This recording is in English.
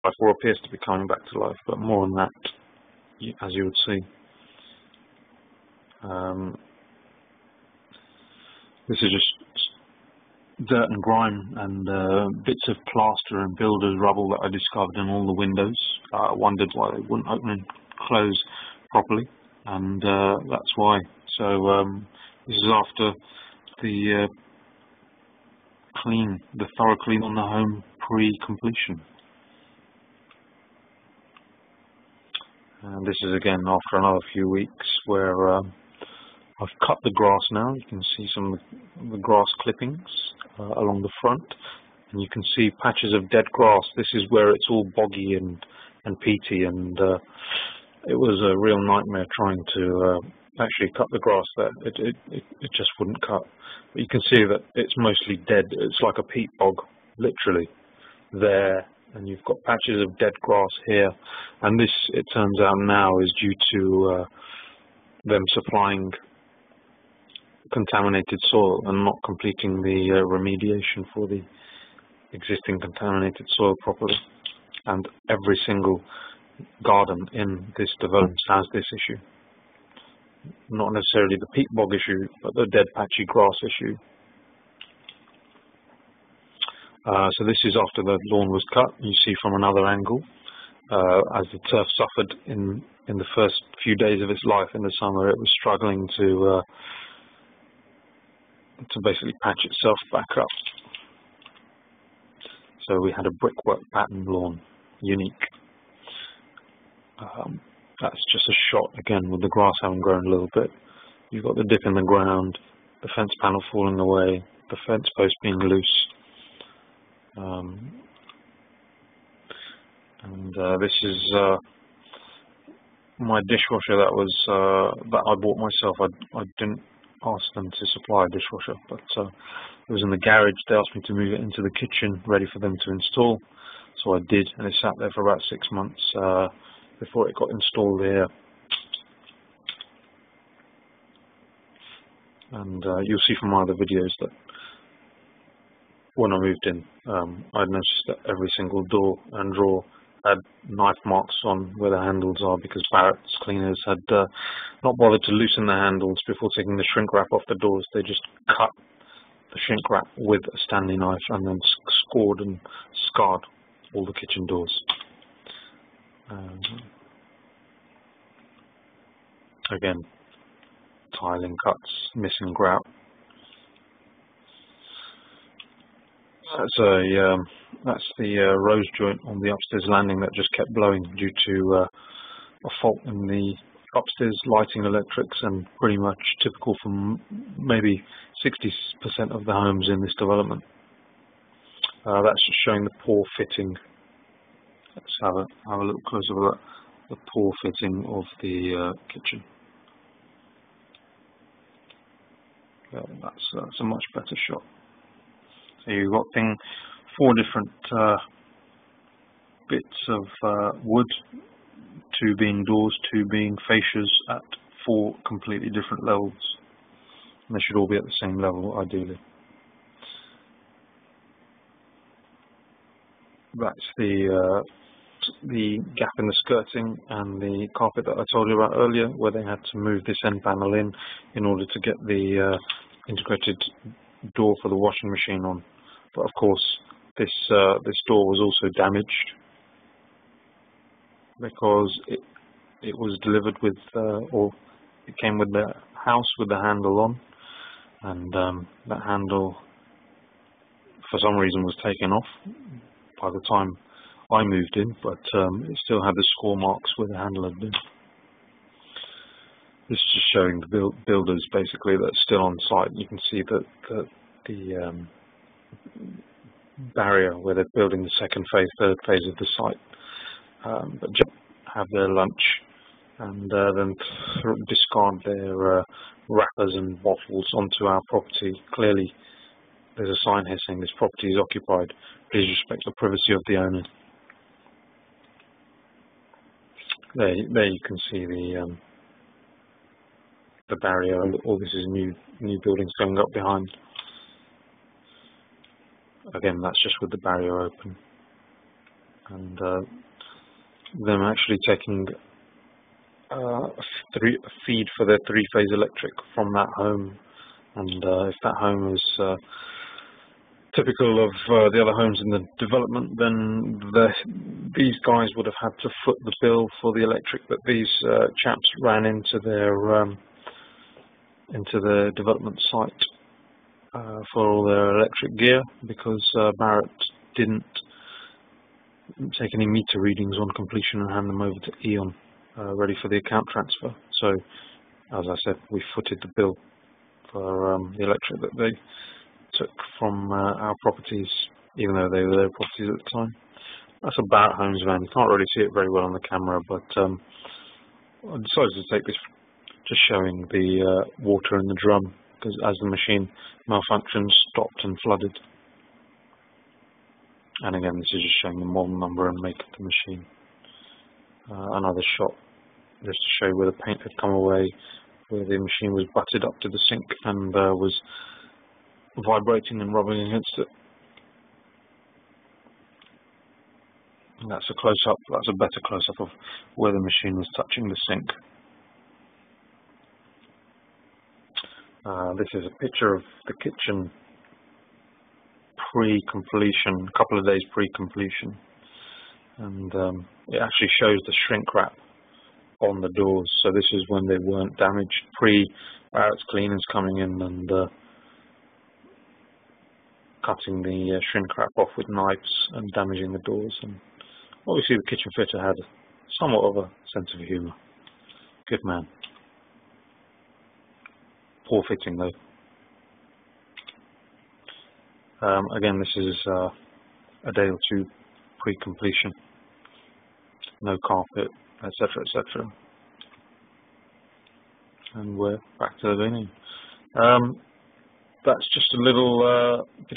life, or appears to be coming back to life, but more on that as you would see. This is just dirt and grime and bits of plaster and builder's rubble that I discovered in all the windows. I wondered why they wouldn't open and close properly, and that's why. So this is after the thorough clean on the home pre-completion. And this is again after another few weeks where I've cut the grass now. You can see some of the grass clippings along the front, and you can see patches of dead grass. This is where it's all boggy and peaty, and it was a real nightmare trying to actually cut the grass there. It just wouldn't cut. But you can see that it's mostly dead. It's like a peat bog, literally, there. And you've got patches of dead grass here. And this, it turns out now, is due to them supplying contaminated soil and not completing the remediation for the existing contaminated soil properly. And every single garden in this development has this issue. Not necessarily the peat bog issue, but the dead patchy grass issue. So this is after the lawn was cut. You see from another angle, as the turf suffered in the first few days of its life in the summer, it was struggling to basically patch itself back up. So we had a brickwork pattern lawn, unique. That's just a shot again with the grass having grown a little bit. You've got the dip in the ground, the fence panel falling away, the fence post being loose. This is my dishwasher that I bought myself. I didn't ask them to supply a dishwasher, but it was in the garage. They asked me to move it into the kitchen, ready for them to install. So I did, and it sat there for about 6 months before it got installed here. And you'll see from my other videos that when I moved in, I noticed that every single door and drawer had knife marks on where the handles are, because Barratt's cleaners had not bothered to loosen the handles before taking the shrink wrap off the doors. They just cut the shrink wrap with a Stanley knife and then scored and scarred all the kitchen doors. Again, tiling cuts, missing grout. That's the rose joint on the upstairs landing that just kept blowing due to a fault in the upstairs lighting electrics, and pretty much typical for maybe 60% of the homes in this development. That's just showing the poor fitting. Let's have a look closer at the poor fitting of the kitchen. That's a much better shot. So you've got 4 different bits of wood, 2 being doors, 2 being fascias at 4 completely different levels. And they should all be at the same level, ideally. That's the gap in the skirting and the carpet that I told you about earlier, where they had to move this end panel in order to get the integrated door for the washing machine on. But of course, this door was also damaged because it was delivered with, or it came with the house with the handle on, and that handle, for some reason, was taken off by the time I moved in, but it still had the score marks where the handle had been. This is just showing the builders basically that's still on site. You can see that the barrier where they're building the second phase, third phase of the site, but just have their lunch and then discard their wrappers and bottles onto our property. Clearly, there's a sign here saying this property is occupied. Please respect the privacy of the owner. There you can see the barrier. All this is new buildings going up behind. Again, that's just with the barrier open. and them actually taking a feed for their three-phase electric from that home, and if that home is typical of the other homes in the development, then these guys would have had to foot the bill for the electric that these chaps ran into their development site for all their electric gear, because Barratt didn't take any meter readings on completion and hand them over to Eon ready for the account transfer. So, as I said, we footed the bill for the electric that they took from our properties, even though they were their properties at the time. That's a Barratt Homes van. You can't really see it very well on the camera, but I decided to take this just showing the water in the drum, because as the machine malfunctioned, stopped and flooded. And again, this is just showing the model number and make of the machine. Another shot just to show where the paint had come away, where the machine was butted up to the sink and was vibrating and rubbing against it. And that's a close-up, that's a better close-up of where the machine was touching the sink. This is a picture of the kitchen pre-completion, a couple of days pre-completion, and it actually shows the shrink wrap on the doors. So this is when they weren't damaged, pre-Barratt's cleaners coming in and cutting the shrink wrap off with knives and damaging the doors. And obviously the kitchen fitter had somewhat of a sense of humour. Good man. Poor fitting though. Again, this is a day or two pre-completion. No carpet, etc., etc. And we're back to the beginning. That's just a little bit